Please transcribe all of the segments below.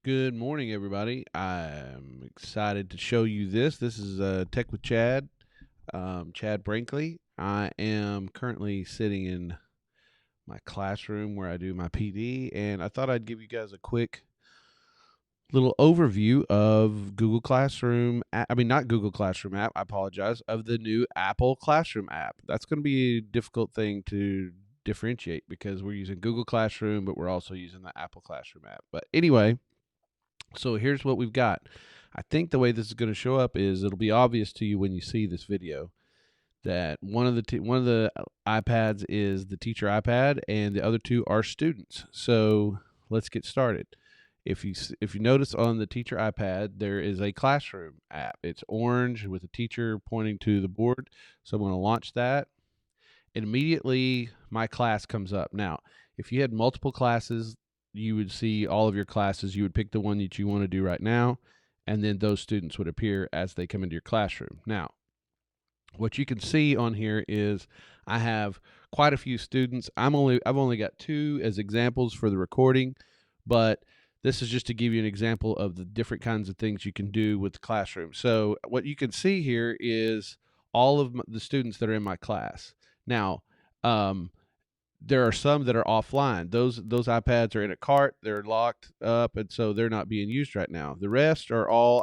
Good morning, everybody. I'm excited to show you this. This is Tech with Chad, Chad Brinkley. I am currently sitting in my classroom where I do my PD, and I thought I'd give you guys a quick little overview of Google Classroom. I mean, not Google Classroom app. I apologize. Of the new Apple Classroom app. That's going to be a difficult thing to differentiate because we're using Google Classroom, but we're also using the Apple Classroom app. But anyway. So here's what we've got. I think the way this is going to show up is it'll be obvious to you when you see this video that one of the iPads is the teacher iPad and the other two are students. So let's get started. If you notice on the teacher iPad, there is a classroom app. It's orange with a teacher pointing to the board. So I'm going to launch that. And immediately my class comes up. Now, if you had multiple classes, you would see all of your classes. You would pick the one that you want to do right now, and then those students would appear as they come into your classroom. Now, what you can see on here is I have quite a few students. I've only got two as examples for the recording, but this is just to give you an example of the different kinds of things you can do with the classroom. So what you can see here is all of the students that are in my class. Now, there are some that are offline. Those iPads are in a cart. They're locked up, and so they're not being used right now. The rest are all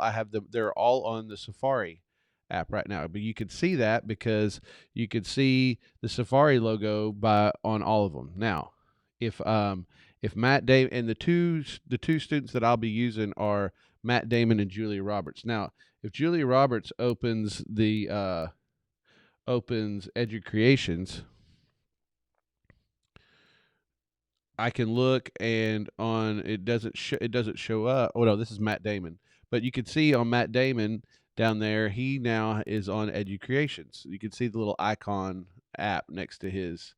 they're all on the Safari app right now. But you can see that because you can see the Safari logo on all of them. Now, if Matt Damon and the two students that I'll be using are Matt Damon and Julia Roberts. Now, if Julia Roberts opens Edu Creations, I can look and on it doesn't show up. Oh no, this is Matt Damon. But you can see on Matt Damon down there, he now is on Edu Creations. You can see the little icon app next to his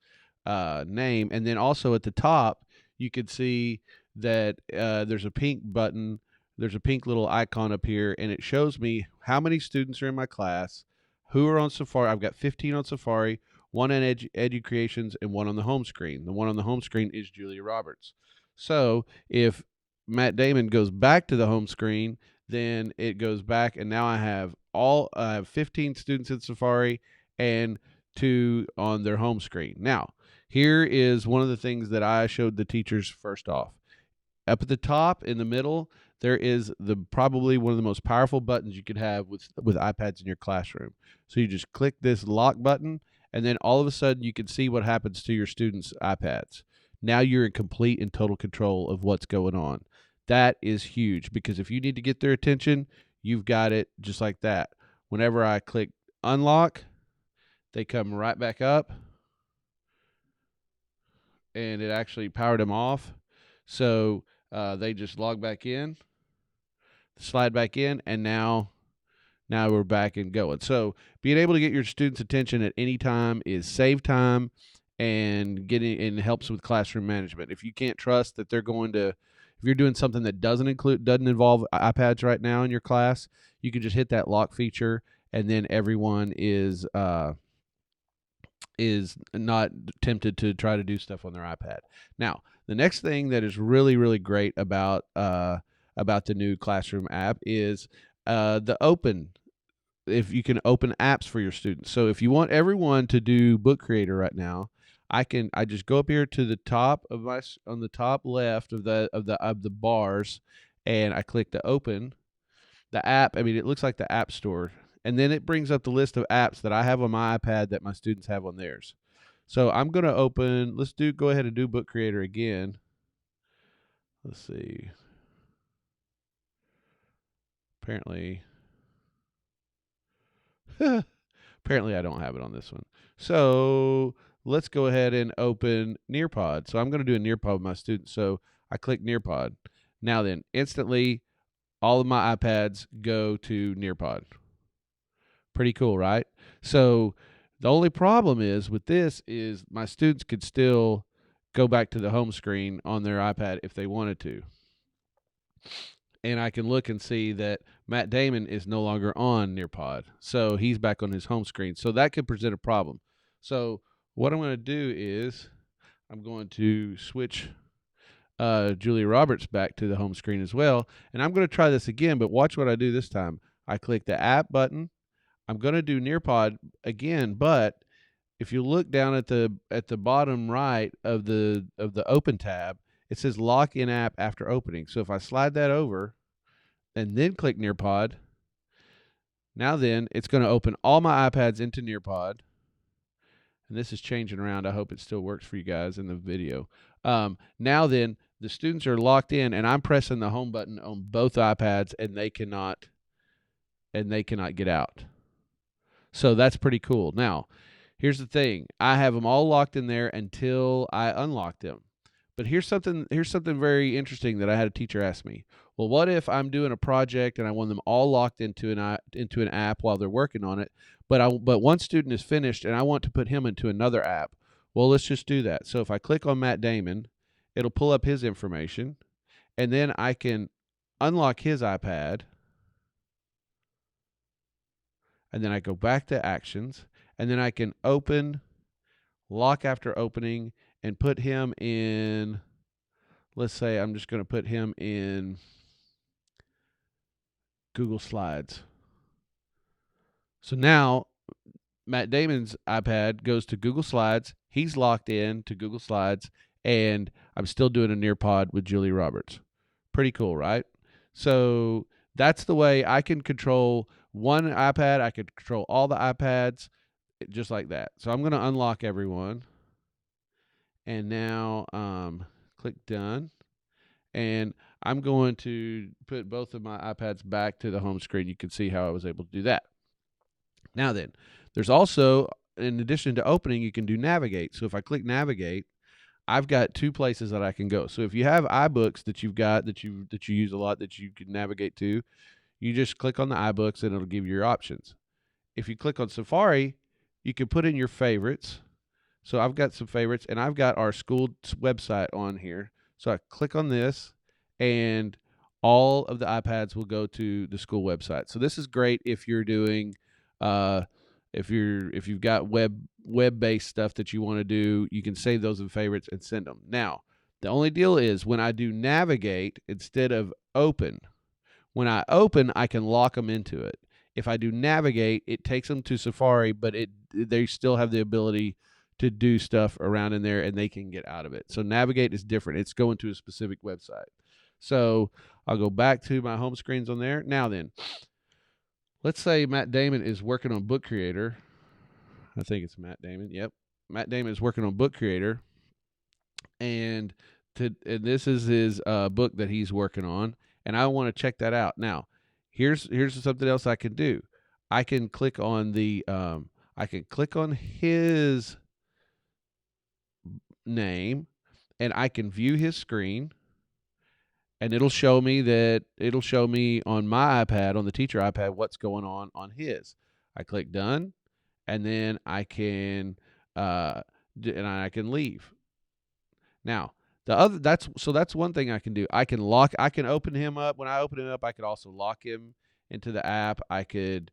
name, and then also at the top you can see that there's a pink button. There's a pink little icon up here, and it shows me how many students are in my class, who are on Safari. I've got 15 on Safari, one on Edu Creations, and one on the home screen. The one on the home screen is Julia Roberts. So if Matt Damon goes back to the home screen, then it goes back, and now I have 15 students in Safari and two on their home screen. Now, here is one of the things that I showed the teachers first off. Up at the top in the middle, there is probably one of the most powerful buttons you could have with iPads in your classroom. So you just click this lock button, and then all of a sudden you can see what happens to your students' iPads. Now you're in complete and total control of what's going on. That is huge because if you need to get their attention, you've got it just like that. Whenever I click unlock, they come right back up, and it actually powered them off. So they just log back in, slide back in, and now we're back and going. So being able to get your students' attention at any time is save time and helps with classroom management. If you can't trust that they're going to, if you're doing something that doesn't involve iPads right now in your class, you can just hit that lock feature, and then everyone is not tempted to try to do stuff on their iPad. Now, the next thing that is really, really great about the new Classroom app is the open. If you can open apps for your students. So if you want everyone to do Book Creator right now, I just go up here to the top of on the top left of the bars, and I click to open the app. I mean, it looks like the App Store. And then it brings up the list of apps that I have on my iPad that my students have on theirs. So I'm going to open, go ahead and do Book Creator again. Let's see. Apparently I don't have it on this one. So let's go ahead and open Nearpod. So I'm going to do a Nearpod with my students. So I click Nearpod. Now then, instantly, all of my iPads go to Nearpod. Pretty cool, right? So the only problem is with this is my students could still go back to the home screen on their iPad if they wanted to. And I can look and see that Matt Damon is no longer on Nearpod. So he's back on his home screen. So that could present a problem. So what I'm going to do is I'm going to switch Julia Roberts back to the home screen as well. And I'm going to try this again, but watch what I do this time. I click the app button. I'm going to do Nearpod again, but if you look down at the bottom right of the open tab, it says lock in app after opening. So if I slide that over and then click Nearpod, now then it's going to open all my iPads into Nearpod. And this is changing around. I hope it still works for you guys in the video. Now then, the students are locked in, and I'm pressing the home button on both iPads, and they cannot get out. So that's pretty cool. Now, here's the thing: I have them all locked in there until I unlock them. But here's something very interesting that I had a teacher ask me. Well, what if I'm doing a project and I want them all locked into an app while they're working on it, but one student is finished and I want to put him into another app? Well, let's just do that. So if I click on Matt Damon, it'll pull up his information, and then I can unlock his iPad, and then I go back to actions, and then I can open, lock after opening, and put him in, let's say I'm just going to put him in Google Slides. So now Matt Damon's iPad goes to Google Slides. He's locked in to Google Slides, and I'm still doing a Nearpod with Julie Roberts. Pretty cool, right? So that's the way I can control one iPad. I can control all the iPads just like that. So I'm going to unlock everyone. And now click done. And I'm going to put both of my iPads back to the home screen. You can see how I was able to do that. Now then, there's also, in addition to opening, you can do navigate. So if I click navigate, I've got two places that I can go. So if you have iBooks that you've got that you use a lot that you can navigate to, you just click on the iBooks and it'll give you your options. If you click on Safari, you can put in your favorites. So I've got some favorites, and I've got our school website on here. So I click on this, and all of the iPads will go to the school website. So this is great if you're doing, if you've got web-based stuff that you want to do, you can save those in favorites and send them. Now, the only deal is when I do navigate instead of open, when I open, I can lock them into it. If I do navigate, it takes them to Safari, but they still have the ability to do stuff around in there, and they can get out of it. So navigate is different. It's going to a specific website. So I'll go back to my home screens on there. Now then, let's say Matt Damon is working on Book Creator. I think it's Matt Damon. Yep. Matt Damon is working on Book Creator, and this is his book that he's working on, and I want to check that out. Now, here's something else I can do. I can click on his name, and I can view his screen, and it'll show me on my iPad, on the teacher iPad, what's going on his. I click done, and then I can leave. Now, that's one thing I can do. I can open him up. When I open him up, I could also lock him into the app. I could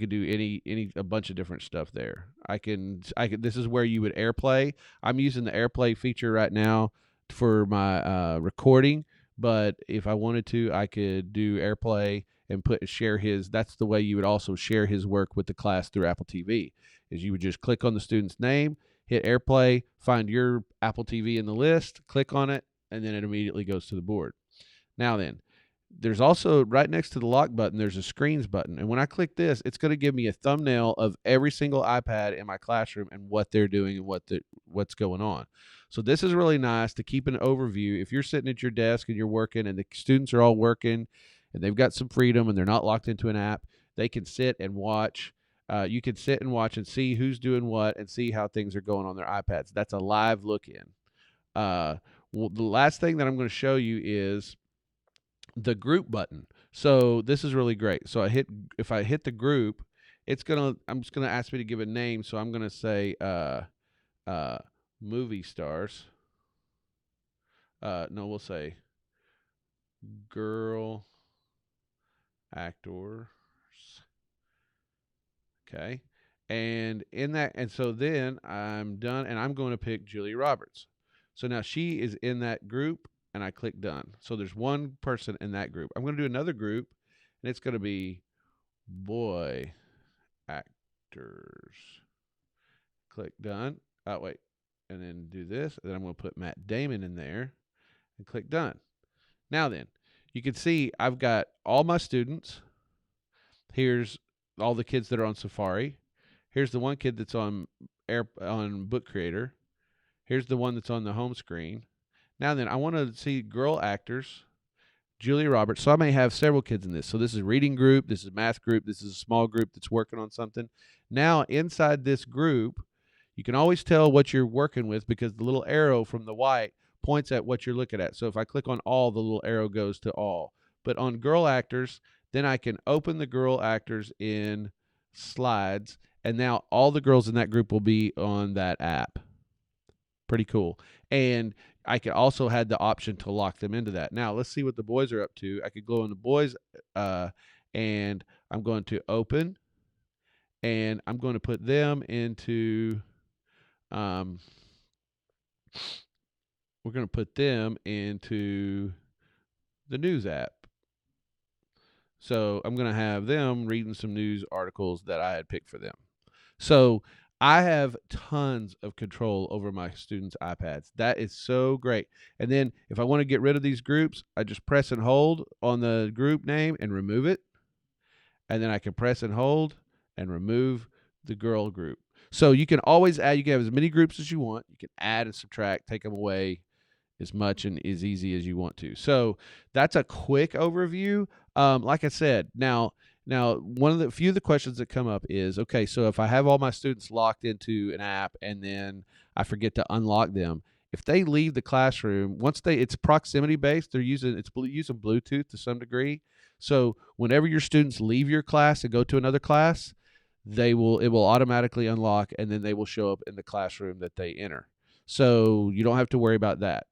do a bunch of different stuff there. This is where you would AirPlay. I'm using the AirPlay feature right now for my recording, but if I wanted to, I could do AirPlay and share his. That's the way you would also share his work with the class through Apple TV. Is you would just click on the student's name, hit AirPlay, find your Apple TV in the list, click on it, and then it immediately goes to the board. Now then, there's also right next to the lock button, there's a screens button. And when I click this, it's going to give me a thumbnail of every single iPad in my classroom and what they're doing and what's going on. So this is really nice to keep an overview. If you're sitting at your desk and you're working and the students are all working and they've got some freedom and they're not locked into an app, they can sit and watch. You can sit and watch and see who's doing what and see how things are going on their iPads. That's a live look in. The last thing that I'm going to show you is the group button. So this is really great. So if I hit the group, I'm just gonna ask me to give a name. So I'm gonna say movie stars. No, we'll say girl actors. Okay. And so then I'm done, and I'm going to pick Julia Roberts. So now she is in that group, and I click done. So there's one person in that group. I'm going to do another group, and it's going to be boy actors. Click done. Oh, wait. And then do this. And then I'm going to put Matt Damon in there and click done. Now then, you can see I've got all my students. Here's all the kids that are on Safari. Here's the one kid that's on Book Creator. Here's the one that's on the home screen. Now then, I want to see girl actors, Julia Roberts. So I may have several kids in this. So this is reading group, this is math group, this is a small group that's working on something. Now inside this group, you can always tell what you're working with because the little arrow from the white points at what you're looking at. So if I click on all, the little arrow goes to all. But on girl actors, then I can open the girl actors in slides, and now all the girls in that group will be on that app. Pretty cool. And I could also had the option to lock them into that. Now let's see what the boys are up to. I could go in the boys, and I'm going to open, and I'm going to put them into. We're going to put them into the news app. So I'm going to have them reading some news articles that I had picked for them. So I have tons of control over my students' iPads. That is so great. And then if I want to get rid of these groups, I just press and hold on the group name and remove it. And then I can press and hold and remove the girl group. So you can always add, you can have as many groups as you want. You can add and subtract, take them away as much and as easy as you want to. So that's a quick overview. Like I said, now one of the few of the questions that come up is, okay, so if I have all my students locked into an app and then I forget to unlock them, if they leave the classroom, it's proximity based, they're using Bluetooth to some degree. So whenever your students leave your class and go to another class, it will automatically unlock, and then they will show up in the classroom that they enter. So you don't have to worry about that.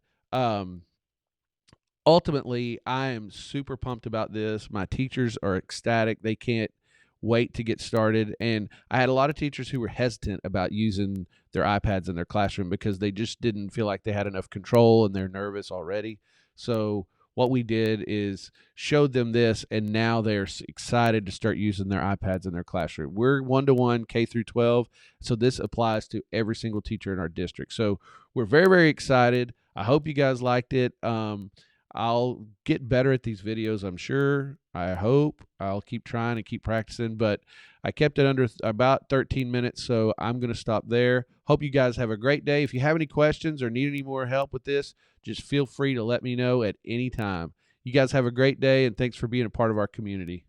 Ultimately, I am super pumped about this. My teachers are ecstatic. They can't wait to get started. And I had a lot of teachers who were hesitant about using their iPads in their classroom because they just didn't feel like they had enough control and they're nervous already. So what we did is showed them this, and now they're excited to start using their iPads in their classroom. We're 1-to-1 K through 12, so this applies to every single teacher in our district. So we're very, very excited. I hope you guys liked it. I'll get better at these videos, I'm sure. I hope. I'll keep trying and keep practicing, but I kept it under about 13 minutes, so I'm going to stop there. Hope you guys have a great day. If you have any questions or need any more help with this, just feel free to let me know at any time. You guys have a great day, and thanks for being a part of our community.